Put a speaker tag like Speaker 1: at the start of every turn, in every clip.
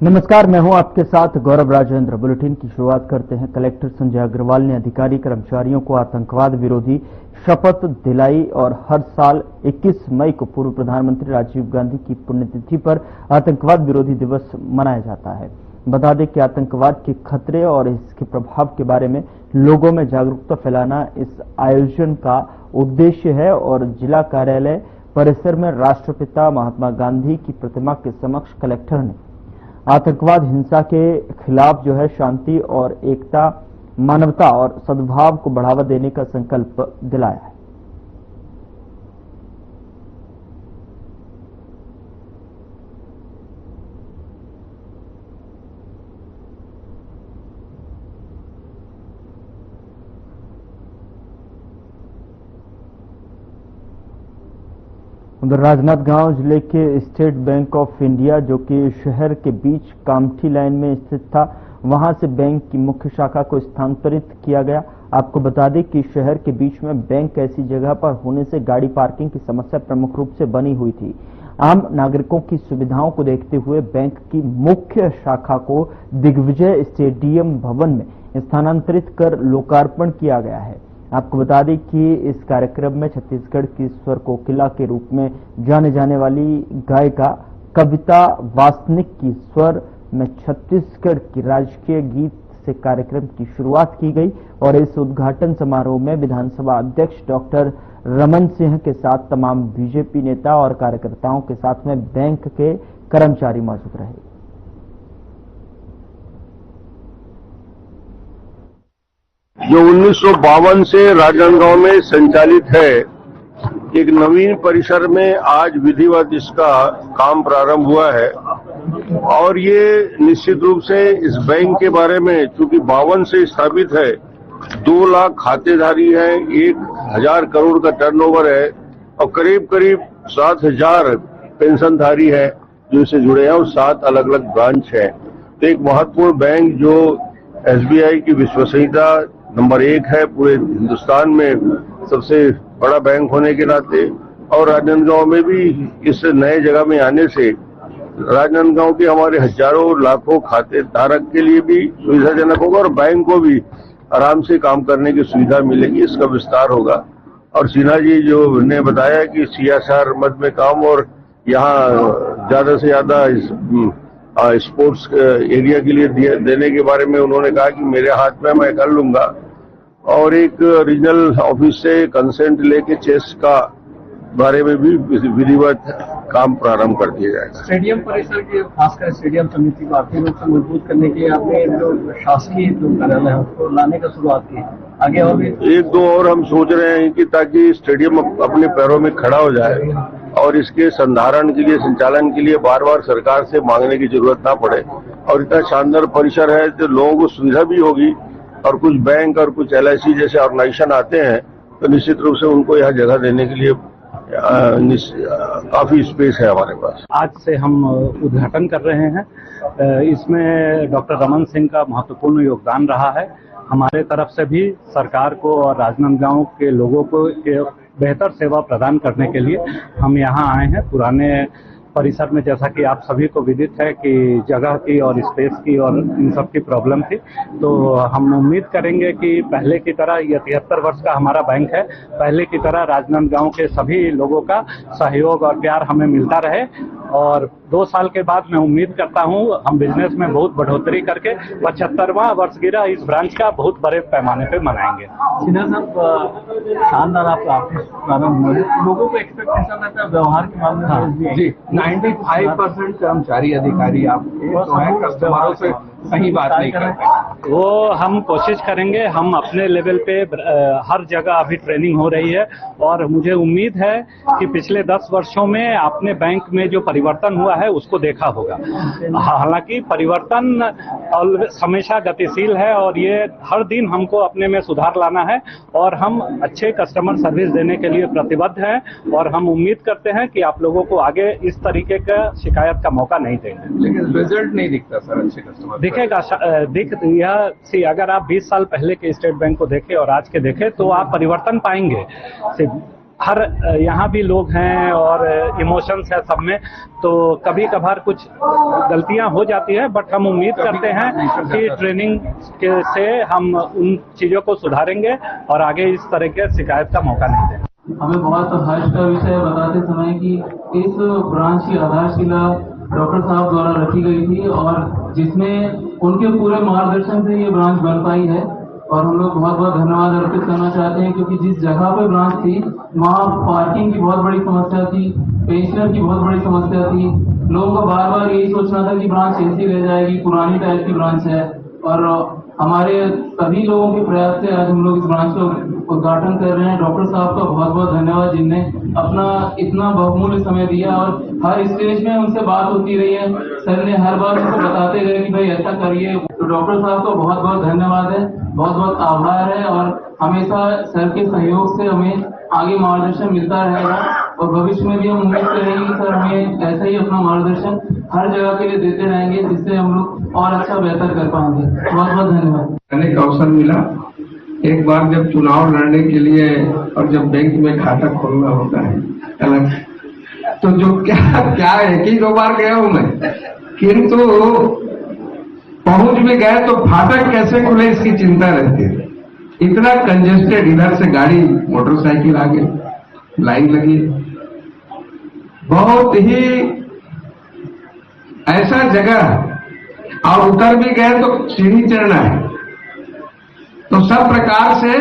Speaker 1: नमस्कार, मैं हूं आपके साथ गौरव राजेंद्र। बुलेटिन की शुरुआत करते हैं। कलेक्टर संजय अग्रवाल ने अधिकारी कर्मचारियों को आतंकवाद विरोधी शपथ दिलाई और हर साल 21 मई को पूर्व प्रधानमंत्री राजीव गांधी की पुण्यतिथि पर आतंकवाद विरोधी दिवस मनाया जाता है। बता दें कि आतंकवाद के खतरे और इसके प्रभाव के बारे में लोगों में जागरूकता फैलाना इस आयोजन का उद्देश्य है और जिला कार्यालय परिसर में राष्ट्रपिता महात्मा गांधी की प्रतिमा के समक्ष कलेक्टर ने आतंकवाद हिंसा के खिलाफ शांति और एकता, मानवता और सद्भाव को बढ़ावा देने का संकल्प दिलाया है। उधर राजनांदगांव जिले के स्टेट बैंक ऑफ इंडिया, जो कि शहर के बीच कामठी लाइन में स्थित था, वहां से बैंक की मुख्य शाखा को स्थानांतरित किया गया। आपको बता दें कि शहर के बीच में बैंक ऐसी जगह पर होने से गाड़ी पार्किंग की समस्या प्रमुख रूप से बनी हुई थी। आम नागरिकों की सुविधाओं को देखते हुए बैंक की मुख्य शाखा को दिग्विजय स्टेडियम भवन में स्थानांतरित कर लोकार्पण किया गया है। आपको बता दें कि इस कार्यक्रम में छत्तीसगढ़ की स्वर कोकिला के रूप में जाने जाने वाली गायिका कविता वासनिक की स्वर में छत्तीसगढ़ की राजकीय गीत से कार्यक्रम की शुरुआत की गई और इस उद्घाटन समारोह में विधानसभा अध्यक्ष डॉक्टर रमन सिंह के साथ तमाम बीजेपी नेता और कार्यकर्ताओं के साथ में बैंक के कर्मचारी मौजूद रहे।
Speaker 2: जो 1952 से राजनांदगांव में संचालित है, एक नवीन परिसर में आज विधिवत इसका काम प्रारंभ हुआ है और ये निश्चित रूप से इस बैंक के बारे में, चूंकि 52 से स्थापित है, 2 लाख खातेधारी है, 1,000 करोड़ का टर्नओवर है और करीब करीब 7,000 पेंशनधारी है जो इससे जुड़े हैं और 7 अलग अलग ब्रांच है। तो एक महत्वपूर्ण बैंक जो एसबीआई की विश्वसनीयता नंबर 1 है पूरे हिंदुस्तान में, सबसे बड़ा बैंक होने के नाते, और राजनांदगांव में भी इस नए जगह में आने से राजनांदगांव के हमारे हजारों लाखों खाते धारक के लिए भी सुविधाजनक होगा और बैंक को भी आराम से काम करने की सुविधा मिलेगी। इसका विस्तार होगा। और सिन्हा जी जो ने बताया कि CSR मद में काम और यहाँ ज्यादा से ज्यादा स्पोर्ट्स एरिया के लिए देने के बारे में उन्होंने कहा कि मेरे हाथ में, मैं कर लूंगा। और एक रीजनल ऑफिस से कंसेंट लेके चेस का बारे में भी विधिवत काम प्रारंभ कर दिया जाएगा।
Speaker 3: स्टेडियम परिसर के, खासकर स्टेडियम समिति को आर्थिक रूप से मजबूत करने के लिए आपने जो शासकीय जो कार्यालय है उसको लाने का शुरुआत की, आगे और भी
Speaker 2: 1-2 और हम सोच रहे हैं कि ताकि स्टेडियम अपने पैरों में खड़ा हो जाए और इसके संधारण के लिए, संचालन के लिए बार बार सरकार से मांगने की जरूरत ना पड़े। और इतना शानदार परिसर है तो लोगों को सुविधा भी होगी और कुछ बैंक और कुछ LIC जैसे ऑर्गेनाइजेशन आते हैं तो निश्चित रूप से उनको यहाँ जगह देने के लिए काफी स्पेस है हमारे पास।
Speaker 3: आज से हम उद्घाटन कर रहे हैं। इसमें डॉक्टर रमन सिंह का महत्वपूर्ण योगदान रहा है। हमारे तरफ से भी सरकार को और राजनांदगांव के लोगों को बेहतर सेवा प्रदान करने के लिए हम यहाँ आए हैं। पुराने परिसर में, जैसा कि आप सभी को विदित है कि जगह की और स्पेस की और इन सब की प्रॉब्लम थी, तो हम उम्मीद करेंगे कि पहले की तरह, ये 73 वर्ष का हमारा बैंक है, पहले की तरह राजनांदगांव के सभी लोगों का सहयोग और प्यार हमें मिलता रहे और 2 साल के बाद मैं उम्मीद करता हूं हम बिजनेस में बहुत बढ़ोतरी करके 75वां वर्षगिरा इस ब्रांच का बहुत बड़े पैमाने पे मनाएंगे। सिन्हा साहब, शानदार आपका ऑफिस प्रारंभ हुआ है, लोगों को एक्सपेक्टेशन रहता है व्यवहार के मामले में जी 95% कर्मचारी अधिकारी आपके तो हैं, कस्टमरों से सही बात नहीं करते। वो हम कोशिश करेंगे। हम अपने लेवल पे हर जगह अभी ट्रेनिंग हो रही है और मुझे उम्मीद है कि पिछले 10 वर्षों में अपने बैंक में जो परिवर्तन हुआ है उसको देखा होगा। हालांकि परिवर्तन हमेशा गतिशील है और ये हर दिन हमको अपने में सुधार लाना है और हम अच्छे कस्टमर सर्विस देने के लिए प्रतिबद्ध हैं और हम उम्मीद करते हैं कि आप लोगों को आगे इस तरीके का शिकायत का मौका नहीं देंगे। लेकिन रिजल्ट नहीं दिखता सर, अच्छे कस्टमर दिखेगा। यह अगर आप 20 साल पहले के स्टेट बैंक को देखें और आज के देखें तो आप परिवर्तन पाएंगे। हर यहाँ भी लोग हैं और इमोशंस है सब में, तो कभी कभार कुछ गलतियां हो जाती है, बट हम उम्मीद करते हैं कि ट्रेनिंग से हम उन चीजों को सुधारेंगे और आगे इस तरह के शिकायत का मौका नहीं देंगे।
Speaker 4: हमें बहुत हर्ष का विषय बताते समय कि इस ब्रांच की आधारशिला डॉक्टर साहब द्वारा रखी गई थी और जिसमें उनके पूरे मार्गदर्शन से ये ब्रांच बन पाई है, और हम लोग बहुत बहुत धन्यवाद अर्पित करना चाहते हैं, क्योंकि जिस जगह पे ब्रांच थी वहाँ पार्किंग की बहुत बड़ी समस्या थी, पेंशनर की बहुत बड़ी समस्या थी। लोगों को बार बार यही सोचना था कि ब्रांच ऐसी रह जाएगी, पुरानी टाइप की ब्रांच है, और हमारे सभी लोगों के प्रयास से आज हम लोग इस ब्रांच का उद्घाटन कर रहे हैं। डॉक्टर साहब का बहुत बहुत धन्यवाद, जिनने अपना इतना बहुमूल्य समय दिया और हर स्टेज में उनसे बात होती रही है। सर ने हर बार उनको बताते गए कि भाई ऐसा करिए। तो डॉक्टर साहब का बहुत बहुत धन्यवाद है, बहुत बहुत आभार है, और हमेशा सर के सहयोग से हमें आगे मार्गदर्शन मिलता रहेगा और भविष्य में भी हम उम्मीद करेंगे कि सर हमें ऐसा ही अपना मार्गदर्शन हर जगह के लिए देते रहेंगे, जिससे हम लोग और अच्छा बेहतर कर पाएंगे। बहुत बहुत धन्यवाद।
Speaker 5: एक अवसर मिला, एक बार जब चुनाव लड़ने के लिए और जब बैंक में खाता खोलना होता है अलग, तो जो क्या एक ही 2 बार गया हूं मैं, किंतु पहुंच भी गए तो फाटक कैसे खुले इसकी चिंता रहती है। इतना कंजेस्टेड, इधर से गाड़ी मोटरसाइकिल आगे लाइन लगी, बहुत ही ऐसा जगह, और उतर भी गए तो सीढ़ी चढ़ना है। तो सब प्रकार से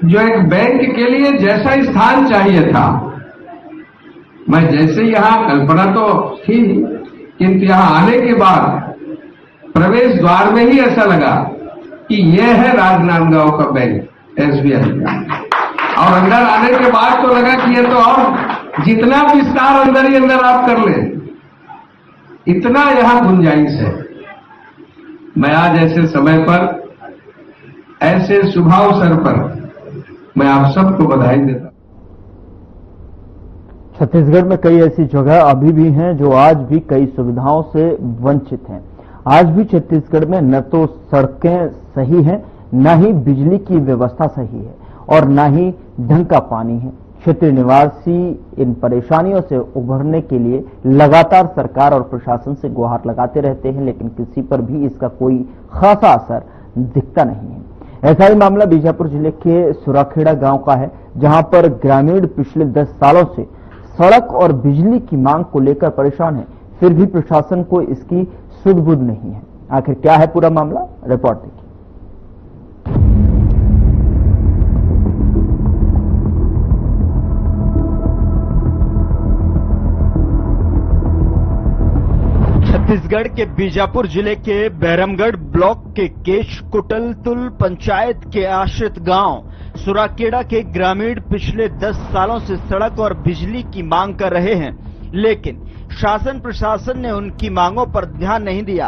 Speaker 5: जो एक बैंक के लिए जैसा स्थान चाहिए था, मैं जैसे यहां कल्पना तो थी, किंतु यहां आने के बाद प्रवेश द्वार में ही ऐसा लगा कि यह है राजनांदगांव का बैंक, एसबीआई का। और अंदर आने के बाद तो लगा कि यह तो और जितना विस्तार अंदर ही अंदर आप कर ले, इतना यहां गुंजाइश है। मैं आज ऐसे समय पर, ऐसे शुभ अवसर पर मैं आप सबको बधाई देता हूं।
Speaker 1: छत्तीसगढ़ में कई ऐसी जगह अभी भी हैं जो आज भी कई सुविधाओं से वंचित हैं। आज भी छत्तीसगढ़ में न तो सड़कें सही हैं, न ही बिजली की व्यवस्था सही है और न ही ढंग का पानी है। क्षेत्रीय निवासी इन परेशानियों से उभरने के लिए लगातार सरकार और प्रशासन से गुहार लगाते रहते हैं, लेकिन किसी पर भी इसका कोई खासा असर दिखता नहीं है। ऐसा ही मामला बीजापुर जिले के सुराखेड़ा गांव का है, जहां पर ग्रामीण पिछले 10 सालों से सड़क और बिजली की मांग को लेकर परेशान है, फिर भी प्रशासन को इसकी सुध-बुध नहीं है। आखिर क्या है पूरा मामला, रिपोर्ट देखिए। छत्तीसगढ़ के बीजापुर जिले के बैरमगढ़ ब्लॉक के केशकुटलतुल पंचायत के आश्रित गांव सुराखेड़ा के ग्रामीण पिछले 10 सालों से सड़क और बिजली की मांग कर रहे हैं, लेकिन शासन प्रशासन ने उनकी मांगों पर ध्यान नहीं दिया।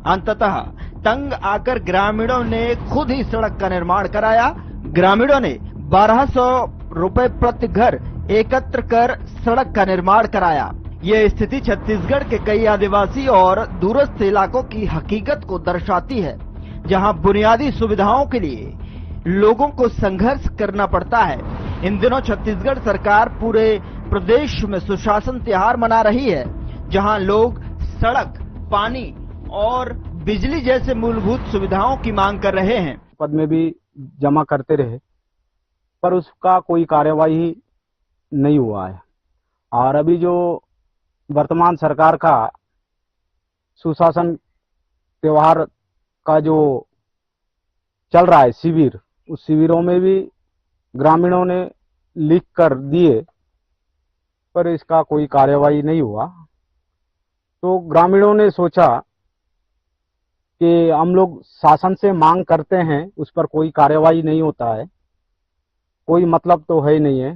Speaker 1: अंततः तंग आकर ग्रामीणों ने खुद ही सड़क का निर्माण कराया। ग्रामीणों ने 1200 रुपए प्रति घर एकत्र कर सड़क का निर्माण कराया। यह स्थिति छत्तीसगढ़ के कई आदिवासी और दूरस्थ इलाकों की हकीकत को दर्शाती है, जहां बुनियादी सुविधाओं के लिए लोगों को संघर्ष करना पड़ता है। इन दिनों छत्तीसगढ़ सरकार पूरे प्रदेश में सुशासन त्योहार मना रही है, जहां लोग सड़क, पानी और बिजली जैसे मूलभूत सुविधाओं की मांग कर रहे हैं।
Speaker 6: पद में भी जमा करते रहे, पर उसका कोई कार्यवाही नहीं हुआ है। और अभी जो वर्तमान सरकार का सुशासन त्योहार का जो चल रहा है शिविर, उस शिविरों में भी ग्रामीणों ने लिख कर दिए, पर इसका कोई कार्यवाही नहीं हुआ। तो ग्रामीणों ने सोचा कि हम लोग शासन से मांग करते हैं, उस पर कोई कार्यवाही नहीं होता है, कोई मतलब तो है ही नहीं है।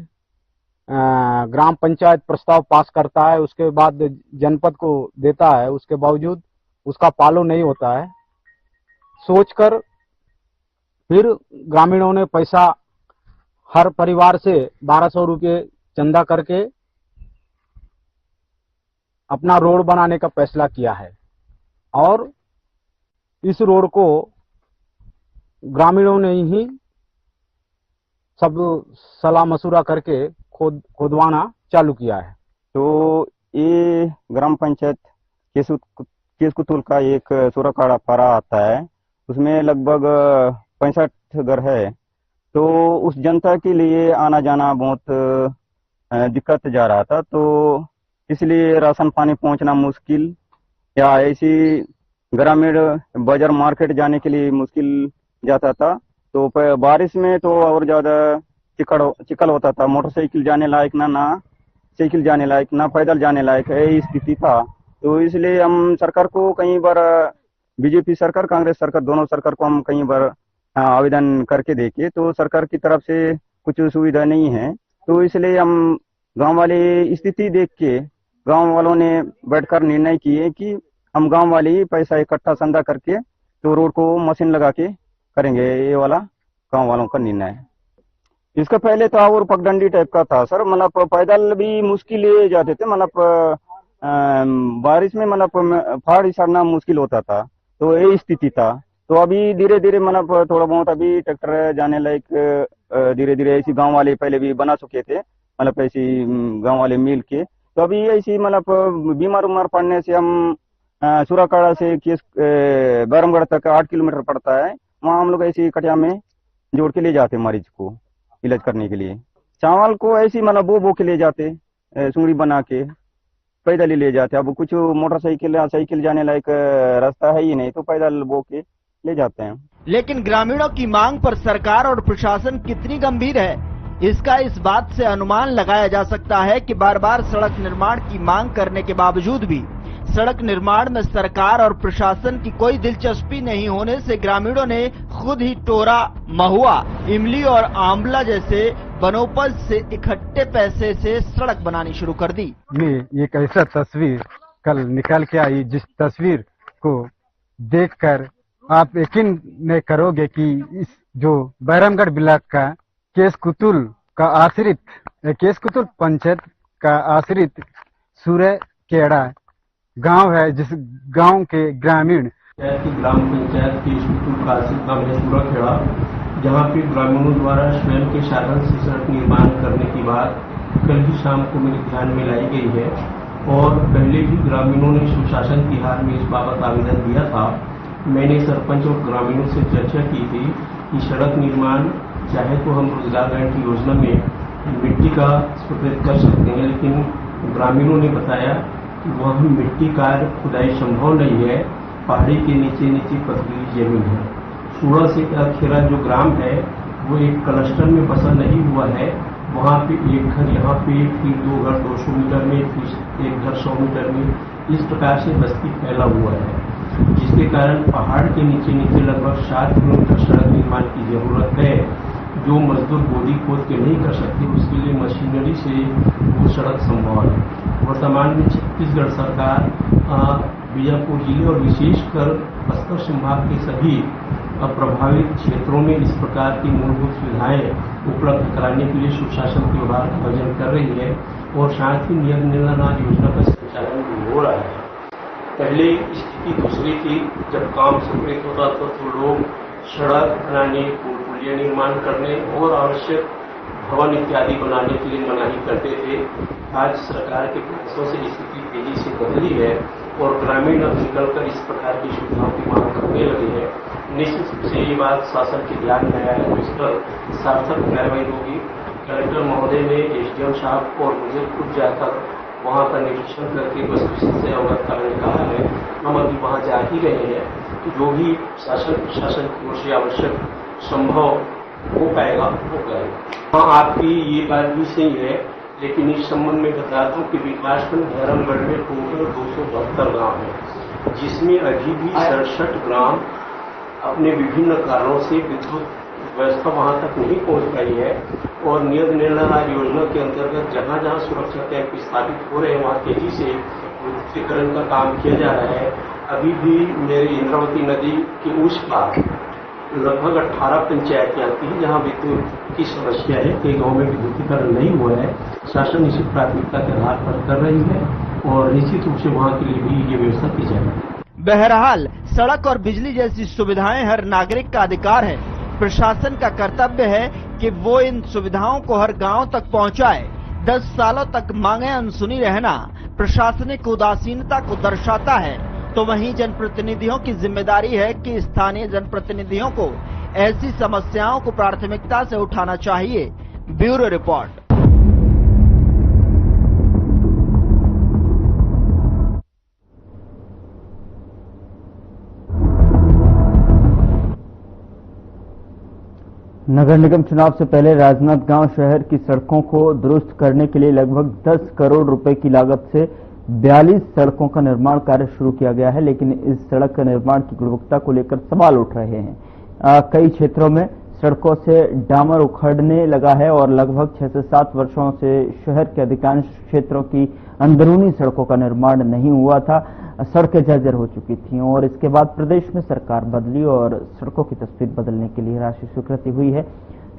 Speaker 6: ग्राम पंचायत प्रस्ताव पास करता है, उसके बाद जनपद को देता है, उसके बावजूद उसका पालन नहीं होता है। सोचकर फिर ग्रामीणों ने पैसा हर परिवार से 1200 रुपये चंदा करके अपना रोड बनाने का फैसला किया है, और इस रोड को ग्रामीणों ने ही सब सलाह मशुरा करके खोदवाना चालू किया है।
Speaker 7: तो ये ग्राम पंचायत केसकुतुल का एक सूराकाड़ा पारा आता है, उसमें लगभग 65 घर है। तो उस जनता के लिए आना जाना बहुत दिक्कत जा रहा था, तो इसलिए राशन पानी पहुंचना मुश्किल या ऐसी ग्रामीण बाजार मार्केट जाने के लिए मुश्किल जाता था। तो बारिश में तो और ज्यादा चिकल होता था, मोटरसाइकिल जाने लायक ना साइकिल जाने लायक ना पैदल जाने लायक है स्थिति था। तो इसलिए हम सरकार को कई बार, बीजेपी सरकार कांग्रेस सरकार दोनों सरकार को हम कई बार आवेदन करके देखे, तो सरकार की तरफ से कुछ सुविधा नहीं है। तो इसलिए हम गांव वाले स्थिति देख के गांव वालों ने बैठकर निर्णय किए कि हम गांव वाले ही पैसा इकट्ठा संदा करके तो रोड को मशीन लगा के करेंगे। ये वाला गांव वालों का निर्णय है। इसका पहले तो और पगडंडी टाइप का था सर, मतलब पैदल भी मुश्किल ले जाते थे, मतलब बारिश में मतलब फाड़ सड़ना मुश्किल होता था, तो ये स्थिति था। तो अभी धीरे धीरे मतलब थोड़ा बहुत अभी ट्रैक्टर जाने लायक धीरे धीरे ऐसी गांव वाले पहले भी बना चुके थे, मतलब ऐसी गांव वाले मिल के। तो अभी ऐसी मतलब बीमार उमार पड़ने से हम सूराकाड़ा से बैरमगढ़ तक 8 किलोमीटर पड़ता है, वहाँ हम लोग ऐसी कटिया में जोड़ के ले जाते मरीज को इलाज करने के लिए। चावल को ऐसी मतलब बो के ले जाते, सुंगड़ी बना के पैदल ही ले जाते। अब कुछ मोटरसाइकिल या साइकिल जाने लायक रास्ता है ही नहीं, तो पैदल बो के ले जाते हैं।
Speaker 1: लेकिन ग्रामीणों की मांग पर सरकार और प्रशासन कितनी गंभीर है, इसका इस बात से अनुमान लगाया जा सकता है कि बार बार सड़क निर्माण की मांग करने के बावजूद भी सड़क निर्माण में सरकार और प्रशासन की कोई दिलचस्पी नहीं होने से ग्रामीणों ने खुद ही टोरा, महुआ, इमली और आंवला जैसे वनोपज से इकट्ठे पैसे से सड़क बनानी शुरू कर दी।
Speaker 6: मैं एक ऐसा तस्वीर कल निकाल के आई जिस तस्वीर को देखकर आप यकीन नहीं करोगे कि इस जो बैरमगढ़ ब्लॉक का केसकुतुल का आश्रित केसकुतुल पंचायत का आश्रित सूर्यखेड़ा गांव है, जिस गांव के ग्रामीण
Speaker 8: ग्राम पंचायत केसकुतुल का आश्रित गांव है सूर्यखेड़ा, जहां पे ग्रामीणों द्वारा स्वयं के साधन से सड़क निर्माण करने की बात कल ही शाम को मेरे ध्यान में लाई गई है। और पहले भी ग्रामीणों ने सुशासन तिहार में इस बाबत आवेदन दिया था। मैंने सरपंच और ग्रामीणों से चर्चा की थी कि सड़क निर्माण चाहे तो हम रोजगार गारंटी योजना में मिट्टी का स्वीकृत कर सकते हैं, लेकिन ग्रामीणों ने बताया कि वहाँ मिट्टी का खुदाई संभव नहीं है, पहाड़ी के नीचे नीचे पथरीली जमीन है। सूरा से खेड़ा जो ग्राम है वो एक क्लस्टर में बसा नहीं हुआ है। वहाँ पे एक घर यहाँ पे, फिर 2 घर 200 मीटर में, फिर एक घर 100 मीटर में, इस प्रकार से बस्ती फैला हुआ है, जिसके कारण पहाड़ के नीचे नीचे लगभग 7 किलोमीटर सड़क निर्माण की जरूरत है। जो मजदूर गोदी खोद के नहीं कर सकते, उसके लिए मशीनरी से वो सड़क संभव है। वर्तमान में छत्तीसगढ़ सरकार बीजापुर जिले और विशेषकर बस्तर संभाग के सभी प्रभावित क्षेत्रों में इस प्रकार की मूलभूत सुविधाएं उपलब्ध कराने के लिए सुशासन त्योहार का आयोजन कर रही है और साथ ही नियम निर्माण योजना का संचालन भी हो रहा है। पहले स्थिति दूसरी थी, जब काम स्वीकृत होता था तो लोग सड़क बनाने, पुलिया निर्माण करने और आवश्यक भवन इत्यादि बनाने के लिए मनाही करते थे। आज सरकार के प्रयासों से स्थिति तेजी से बदली है और ग्रामीण अब निकलकर इस प्रकार की सुविधाओं की मांग करने लगे हैं। निश्चित रूप से ये बात शासन के ध्यान में आया है तो इस पर सार्थक कार्रवाई होगी। कलेक्टर महोदय ने एसडीएम साहब और मुझे खुद जाकर वहाँ का निरीक्षण करके वस्तुस्थिति से अवगत करने कहा है। हम अभी वहाँ जा ही रहे हैं कि जो भी शासन प्रशासन की ओर से आवश्यक संभव हो पाएगा वो करेगा। हाँ, आपकी ये बात भी सही है, लेकिन इस संबंध में बताता हूँ कि विकासखंड बैरमगढ़ में टोटल 272 गाँव है, जिसमें अभी भी 67 ग्राम अपने विभिन्न कारणों से विद्युत व्यवस्था वहां तक नहीं पहुंच पाई है। और नियत निर्णय योजना के अंतर्गत जहां जहां सुरक्षा कैंप स्थापित हो रहे हैं वहां तेजी से विद्युतीकरण का काम किया जा रहा है। अभी भी मेरी इंद्रावती नदी के उस पार लगभग 18 पंचायतें आती हैं जहां विद्युत की समस्या है। कई गाँव में विद्युतीकरण नहीं हुआ है। शासन इसे प्राथमिकता के आधार पर कर रही है और निश्चित रूप से वहां के लिए भी ये व्यवस्था की जाएगी।
Speaker 1: बहरहाल सड़क और बिजली जैसी सुविधाएं हर नागरिक का अधिकार है। प्रशासन का कर्तव्य है कि वो इन सुविधाओं को हर गांव तक पहुंचाए।
Speaker 9: 10 सालों तक मांगे अनसुनी रहना प्रशासनिक उदासीनता को दर्शाता है, तो वहीं जनप्रतिनिधियों की जिम्मेदारी है कि स्थानीय जनप्रतिनिधियों को ऐसी समस्याओं को प्राथमिकता से उठाना चाहिए। Bureau report.
Speaker 1: नगर निगम चुनाव से पहले राजनांदगांव शहर की सड़कों को दुरुस्त करने के लिए लगभग 10 करोड़ रुपए की लागत से 42 सड़कों का निर्माण कार्य शुरू किया गया है, लेकिन इस सड़क के निर्माण की गुणवत्ता को लेकर सवाल उठ रहे हैं। कई क्षेत्रों में सड़कों से डामर उखड़ने लगा है और लगभग 6 से 7 वर्षों से शहर के अधिकांश क्षेत्रों की अंदरूनी सड़कों का निर्माण नहीं हुआ था। सड़कें जर्जर हो चुकी थीं और इसके बाद प्रदेश में सरकार बदली और सड़कों की तस्वीर बदलने के लिए राशि स्वीकृति हुई है।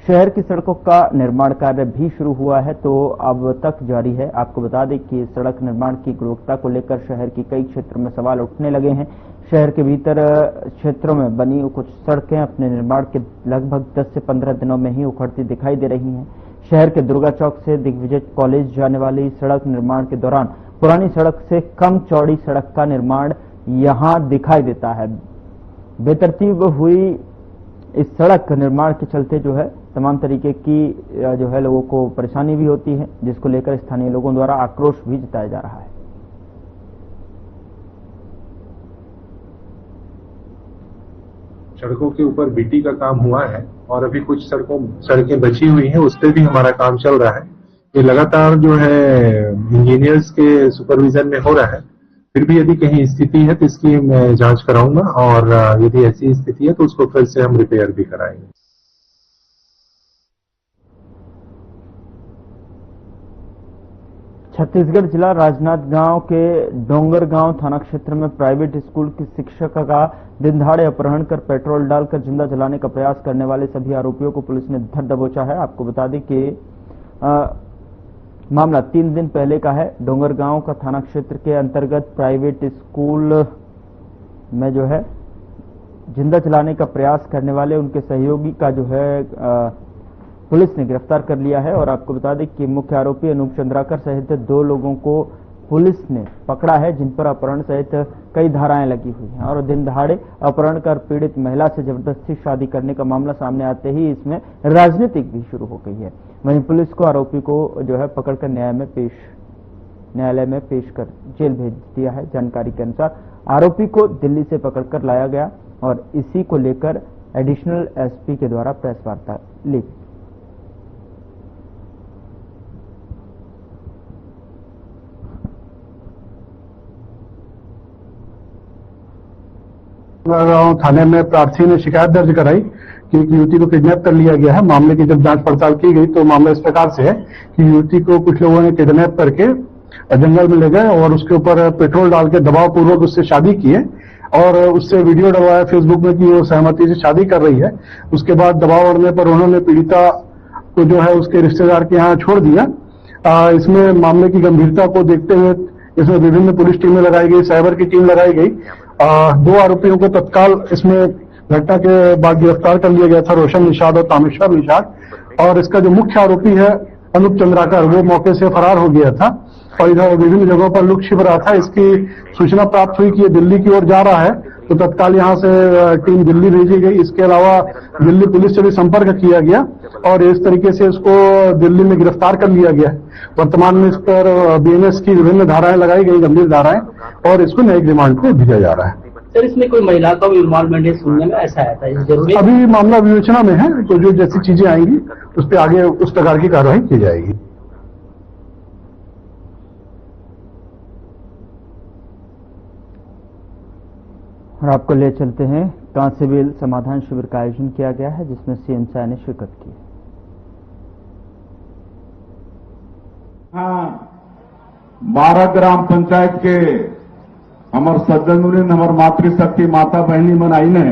Speaker 1: शहर की सड़कों का निर्माण कार्य भी शुरू हुआ है तो अब तक जारी है। आपको बता दें कि सड़क निर्माण की गुणवत्ता को लेकर शहर की कई क्षेत्रों में सवाल उठने लगे हैं। शहर के भीतर क्षेत्रों में बनी कुछ सड़कें अपने निर्माण के लगभग 10 से 15 दिनों में ही उखड़ती दिखाई दे रही हैं। शहर के दुर्गा चौक से दिग्विजय कॉलेज जाने वाली सड़क निर्माण के दौरान पुरानी सड़क से कम चौड़ी सड़क का निर्माण यहां दिखाई देता है। बेतरतीब हुई इस सड़क निर्माण के चलते जो है तमाम तरीके की जो है लोगों को परेशानी भी होती है, जिसको लेकर स्थानीय लोगों द्वारा आक्रोश भी जताया जा रहा है।
Speaker 10: सड़कों के ऊपर बीटी का काम हुआ है और अभी कुछ सड़कें बची हुई हैं, उस पर भी हमारा काम चल रहा है। ये लगातार जो है इंजीनियर्स के सुपरविजन में हो रहा है। फिर भी यदि कहीं स्थिति है तो इसकी मैं जांच कराऊंगा और यदि ऐसी स्थिति है तो उसको फिर से हम रिपेयर भी कराएंगे।
Speaker 1: छत्तीसगढ़ जिला राजनांदगांव के डोंगरगांव थाना क्षेत्र में प्राइवेट स्कूल की शिक्षिका का दिन दहाड़े अपहरण कर पेट्रोल डालकर जिंदा जलाने का प्रयास करने वाले सभी आरोपियों को पुलिस ने धर दबोचा है। आपको बता दें कि मामला 3 दिन पहले का है। डोंगरगांव का थाना क्षेत्र के अंतर्गत प्राइवेट स्कूल में जो है जिंदा जलाने का प्रयास करने वाले उनके सहयोगी का जो है पुलिस ने गिरफ्तार कर लिया है। और आपको बता दें कि मुख्य आरोपी अनूप चंद्राकर सहित 2 लोगों को पुलिस ने पकड़ा है, जिन पर अपहरण सहित कई धाराएं लगी हुई हैं। और दिन दहाड़े अपहरण कर पीड़ित महिला से जबरदस्ती शादी करने का मामला सामने आते ही इसमें राजनीतिक भी शुरू हो गई है। वहीं पुलिस को आरोपी को जो है पकड़कर न्यायालय में पेश कर जेल भेज दिया है। जानकारी के अनुसार आरोपी को दिल्ली से पकड़कर लाया गया और इसी को लेकर एडिशनल एसपी के द्वारा प्रेस वार्ता ली।
Speaker 11: थाने में प्रार्थी ने शिकायत दर्ज कराई कि एक युवती को किडनैप कर लिया गया है। मामले की जब जांच पड़ताल की गई तो मामला इस प्रकार से है कि युवती को कुछ लोगों ने किडनैप करके जंगल में ले गए और उसके ऊपर पेट्रोल डाल के दबाव पूर्वक उससे शादी की है और उससे वीडियो डलवाया फेसबुक में कि वो सहमति से शादी कर रही है। उसके बाद दबाव बढ़ने पर उन्होंने पीड़िता को जो है उसके रिश्तेदार के यहाँ छोड़ दिया। इसमें मामले की गंभीरता को देखते हुए इसमें विभिन्न पुलिस टीमें लगाई गई, साइबर की टीम लगाई गई। 2 आरोपियों को तत्काल इसमें घटना के बाद गिरफ्तार कर लिया गया था, रोशन निषाद और तामेश्वर निषाद। और इसका जो मुख्य आरोपी है अनूप चंद्राकर, वो मौके से फरार हो गया था और इधर विभिन्न जगहों पर लुक छिप रहा था। इसकी सूचना प्राप्त हुई कि ये दिल्ली की ओर जा रहा है तो तत्काल यहां से टीम दिल्ली भेजी गई। इसके अलावा दिल्ली पुलिस से भी संपर्क किया गया और इस तरीके से इसको दिल्ली में गिरफ्तार कर लिया गया है। वर्तमान में इस पर बीएनएस की विभिन्न धाराएं लगाई गई, गंभीर धाराएं, और इसको न्यायिक रिमांड पे भेजा जा रहा है।
Speaker 12: सर, इसमें कोई महिला का भी इन्वॉल्वमेंट है सुनने में ऐसा आया था? जरूरी
Speaker 11: अभी मामला विवेचना में है, तो जो जैसी चीजें आएंगी उस पर आगे उस प्रकार की कार्रवाई की जाएगी।
Speaker 1: और आपको ले चलते हैं कांसेबिल समाधान शिविर का आयोजन किया गया है, जिसमें सीएम साय ने शिरकत की।
Speaker 13: 12 ग्राम पंचायत के हमार सज्जन हमार मातृशक्ति माता बहनी मन आई ने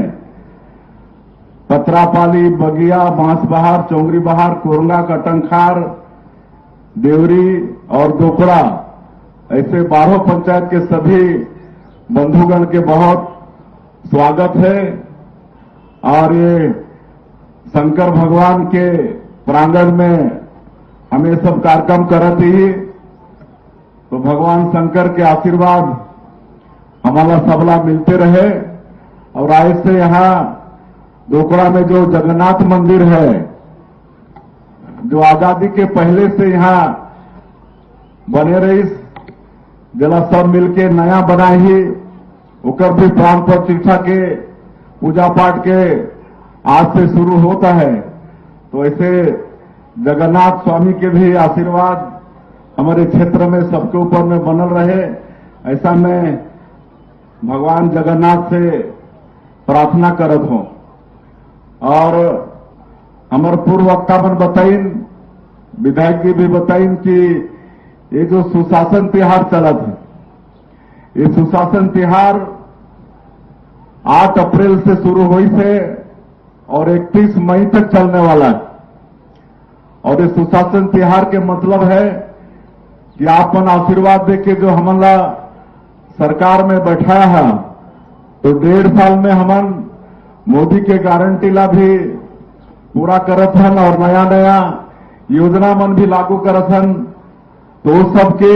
Speaker 13: पत्रापाली, बगिया, बांसबहार, चौंगरी बहार, कोरंगा, कटंखार, देवरी और दोपड़ा, ऐसे 12 पंचायत के सभी बंधुगण के बहुत स्वागत है। और ये शंकर भगवान के प्रांगण में हमें सब कार्यक्रम करत ही तो भगवान शंकर के आशीर्वाद हमारा सबला मिलते रहे। और आज से यहाँ दोकड़ा में जो जगन्नाथ मंदिर है, जो आजादी के पहले से यहाँ बने रही, जला सब मिलके नया बना ही ओकर भी प्राण प्रतिष्ठा के पूजा पाठ के आज से शुरू होता है। तो ऐसे जगन्नाथ स्वामी के भी आशीर्वाद हमारे क्षेत्र में सबके ऊपर में बनल रहे, ऐसा मैं भगवान जगन्नाथ से प्रार्थना करत हूं। और हमारे पूर्व वक्ता मन बताइन, विधायक जी भी बताइन कि ये जो सुशासन तिहार चलत है, ये सुशासन तिहार 8 अप्रैल से शुरू हुई से और 31 मई तक चलने वाला है। और इस सुशासन तिहार के मतलब है कि आपन आशीर्वाद देके जो हमारा सरकार में बैठाया है, तो 1.5 साल में हमन मोदी के गारंटी ला भी पूरा करत हन और नया नया योजना मन भी लागू करत हन। तो सबके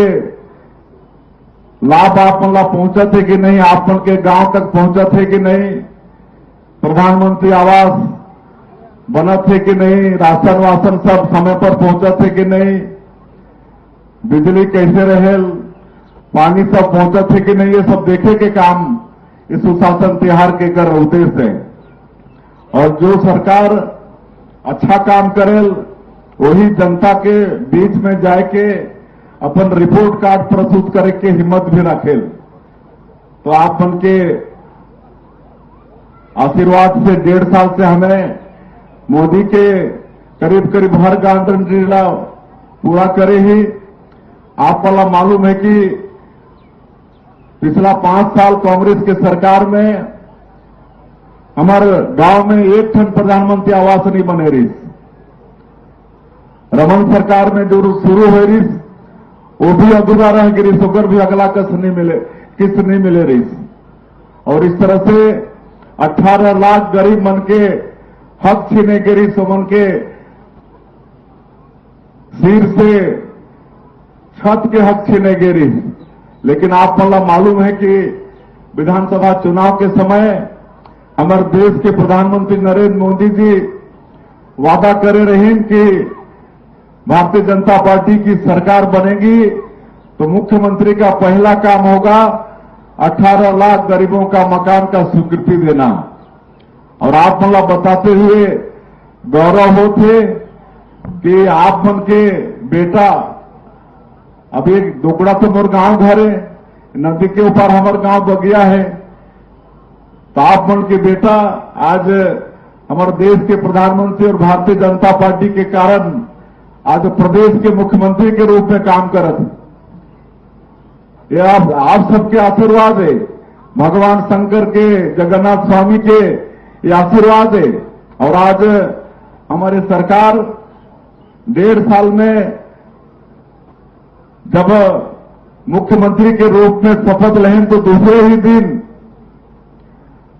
Speaker 13: लाभ आप मन ला पहुंचत है कि नहीं, आप मन के गांव तक पहुंचत है कि नहीं, प्रधानमंत्री आवास बनत है कि नहीं, राशन वासन सब समय पर पहुंचत है कि नहीं, बिजली कैसे रहे, पानी सब पहुंचत है कि नहीं, ये सब देखे के काम इस सुशासन तिहार के कर उद्देश्य है। और जो सरकार अच्छा काम करेल वही जनता के बीच में जाके अपन रिपोर्ट कार्ड प्रस्तुत करे के हिम्मत भी रखेल। तो आप मन के आशीर्वाद से 1.5 साल से हमें मोदी के करीब करीब हर गारंटी ला पूरा करे ही। आप वाला मालूम है कि पिछला 5 साल कांग्रेस के सरकार में हमारे गांव में एक ठन प्रधानमंत्री आवास नहीं बने रही। रमन सरकार में जो शुरू हो रही वो भी अधूरा रह गिरी, होकर भी अगला किस्त नहीं मिले रही। और इस तरह से 18 लाख गरीब मन के हक छीने गिरी, सो मन के सिर से छत के हक छीने गिरी। लेकिन आप मला मालूम है कि विधानसभा चुनाव के समय हमारे देश के प्रधानमंत्री नरेंद्र मोदी जी वादा करे रहे कि भारतीय जनता पार्टी की सरकार बनेगी तो मुख्यमंत्री का पहला काम होगा 18 लाख गरीबों का मकान का स्वीकृति देना। और आप मला बताते हुए गौरव होते कि आप मन के बेटा, अभी दोकड़ा तो मोर गांव घर है, नदी के ऊपर हमारे गांव बगिया है, तो आप मन के बेटा आज हमारे देश के प्रधानमंत्री और भारतीय जनता पार्टी के कारण आज प्रदेश के मुख्यमंत्री के रूप में काम करत। ये आप सबके आशीर्वाद है, भगवान शंकर के, जगन्नाथ स्वामी के ये आशीर्वाद है। और आज हमारी सरकार 1.5 साल में जब मुख्यमंत्री के रूप में शपथ लें तो दूसरे ही दिन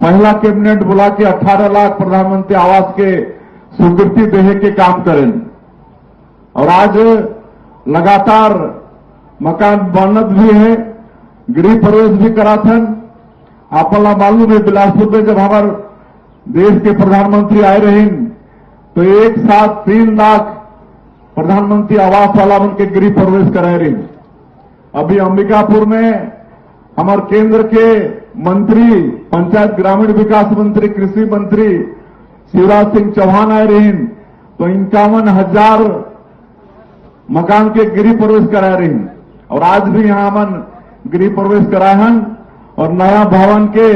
Speaker 13: पहला कैबिनेट बुला के 18 लाख प्रधानमंत्री आवास के स्वीकृति देने के काम करें। और आज लगातार मकान बनत भी है, गृह प्रवेश भी कराथन। आपला मालूम है बिलासपुर में जब हमारे देश के प्रधानमंत्री आए रहे तो एक साथ 3 लाख प्रधानमंत्री आवास वाला उनके गृह प्रवेश कराए रही। अभी अंबिकापुर में हमारे केंद्र के मंत्री, पंचायत ग्रामीण विकास मंत्री, कृषि मंत्री शिवराज सिंह चौहान आए रहे तो 51,000 मकान के गृह प्रवेश करा रही। और आज भी यहां मन गृह प्रवेश कराए हैं और नया भवन के,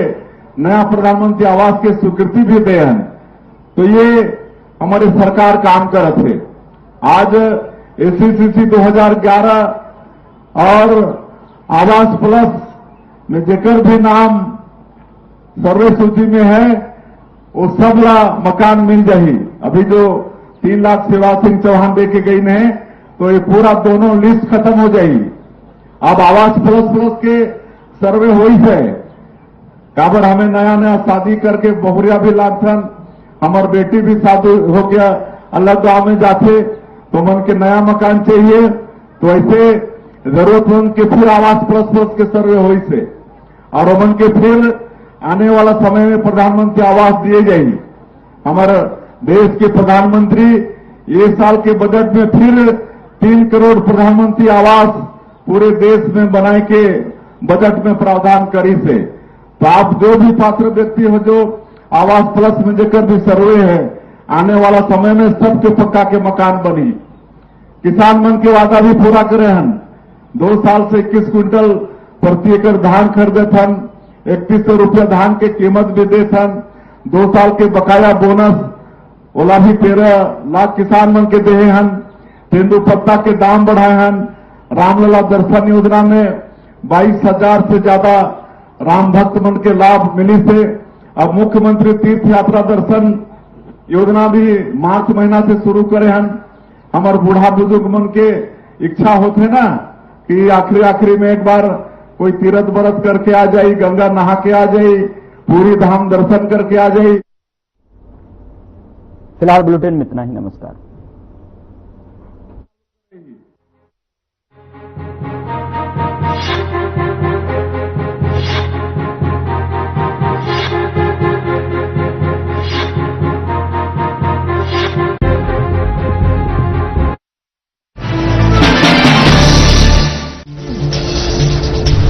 Speaker 13: नया प्रधानमंत्री आवास के स्वीकृति भी दे हैं। तो ये हमारी सरकार काम करत है। आज एससीसीसी 2011 और आवास प्लस में जेकर भी नाम सर्वे सूची में है वो सब ला मकान मिल जाही। अभी जो 3 लाख शिवराज सिंह चौहान दे के गई ने तो ये पूरा दोनों लिस्ट खत्म हो जाएगी। अब आवास प्लस के सर्वे हो ही है। काबर हमें नया नया शादी करके बहुरिया भी लागथन, हमार बेटी भी शादी हो गया अलग गांव में जाते तो मन के नया मकान चाहिए तो ऐसे जरूरतमंद के फिर आवास प्लस के सर्वे हो से और मन के फिर आने वाला समय में प्रधानमंत्री आवास दिए जाएंगे। हमारे देश के प्रधानमंत्री ये साल के बजट में फिर 3 करोड़ प्रधानमंत्री आवास पूरे देश में बनाए के बजट में प्रावधान करी से। तो आप जो भी पात्र व्यक्ति हो जो आवास प्लस में जेकर भी सर्वे है आने वाला समय में सबके पक्का के मकान बनी। किसान मन के वादा भी पूरा करे हन। 2 साल से 21 क्विंटल प्रति एकड़ धान खरीदे थन, 3100 रुपया धान के कीमत भी दे थन। 2 साल के बकाया बोनस ओला भी 13 लाख किसान मन के दे हन। तेंदुपत्ता के दाम बढ़ाए हन। रामलला दर्शन योजना में 22,000 से ज्यादा राम भक्त मन के लाभ मिली से। अब मुख्यमंत्री तीर्थ यात्रा दर्शन योजना भी मार्च महीना से शुरू करे हन। हमारे बूढ़ा बुजुर्ग मन के इच्छा होते ना कि आखिरी में एक बार कोई तीर्थ व्रत करके आ जाए, गंगा नहा के आ जाए, पूरी धाम दर्शन करके आ जाए।
Speaker 1: फिलहाल बुलेटिन में इतना ही। नमस्कार।